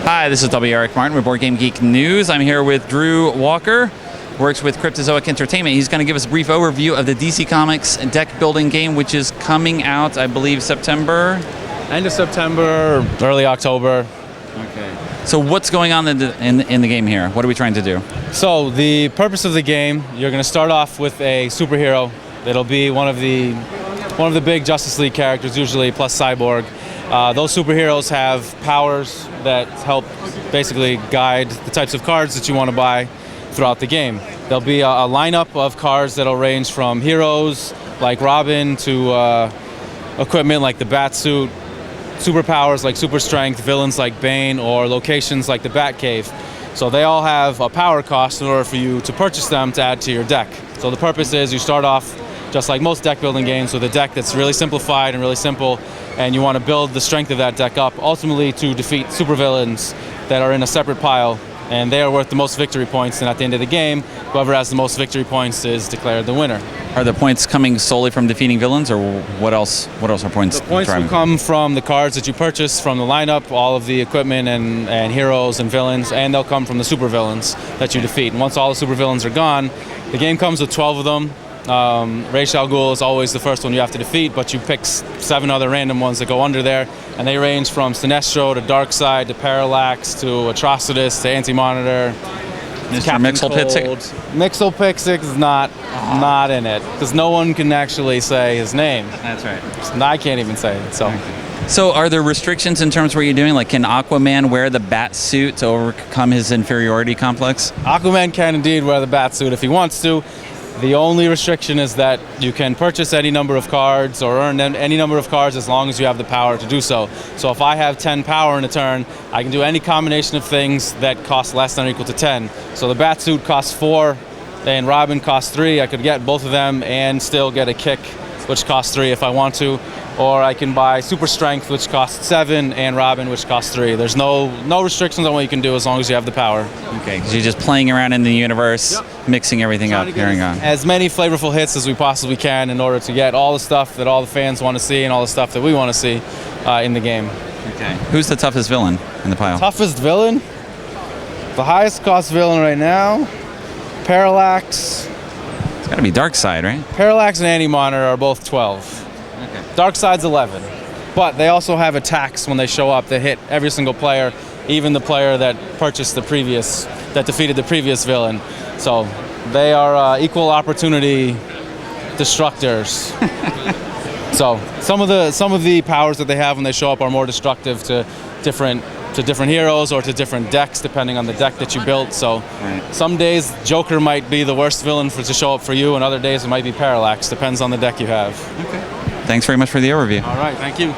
Hi, this is W. Eric Martin with Board Game Geek News. I'm here with Drew Walker, works with Cryptozoic Entertainment. He's going to give us a brief overview of the DC Comics deck building game, which is coming out, I believe, September? End of September, early October. Okay. So what's going on in the game here? What are we trying to do? So the purpose of the game, you're going to start off with a superhero. It'll be one of the big Justice League characters, usually, plus Cyborg. Those superheroes have powers that help basically guide the types of cards that you want to buy throughout the game. There'll be a lineup of cards that'll range from heroes like Robin to equipment like the Batsuit, superpowers like super strength, villains like Bane, or locations like the Batcave. So they all have a power cost in order for you to purchase them to add to your deck. So the purpose is you start off just like most deck building games with a deck that's really simplified and really simple, and you want to build the strength of that deck up ultimately to defeat supervillains that are in a separate pile, and they are worth the most victory points, and at the end of the game, whoever has the most victory points is declared the winner. Are the points coming solely from defeating villains, or what else are points? The points will come from the cards that you purchase from the lineup, all of the equipment and heroes and villains, and they'll come from the supervillains that you defeat. And once all the supervillains are gone, the game comes with 12 of them. Ra's al Ghul is always the first one you have to defeat, but you pick 7 other random ones that go under there, and they range from Sinestro to Darkseid to Parallax to Atrocitus to Anti-Monitor. Mr. Mxyzptlk? Mxyzptlk is not in it, because no one can actually say his name. That's right. I can't even say it. So are there restrictions in terms of what you're doing? Like, can Aquaman wear the bat suit to overcome his inferiority complex? Aquaman can indeed wear the bat suit if he wants to. The only restriction is that you can purchase any number of cards or earn any number of cards as long as you have the power to do so. So if I have 10 power in a turn, I can do any combination of things that cost less than or equal to 10. So the Batsuit costs 4 and Robin costs 3. I could get both of them and still get a kick, which costs 3 if I want to. Or I can buy Super Strength, which costs 7, and Robin, which costs 3. There's no restrictions on what you can do as long as you have the power. Okay, so you're just playing around in the universe, mixing everything up, carrying on. As many flavorful hits as we possibly can in order to get all the stuff that all the fans want to see and all the stuff that we want to see in the game. Okay. Who's the toughest villain in the pile? Toughest villain? The highest cost villain right now, Parallax. It's got to be Darkseid, right? Parallax and Anti-Monitor are both 12. Okay. Darkseid's 11, but they also have attacks when they show up. They hit every single player, even the player that defeated the previous villain. So they are equal opportunity destructors. So some of the powers that they have when they show up are more destructive to different heroes or to different decks, depending on the deck that you built. So some days Joker might be the worst villain to show up for you, and other days it might be Parallax. Depends on the deck you have. Okay. Thanks very much for the overview. All right, thank you.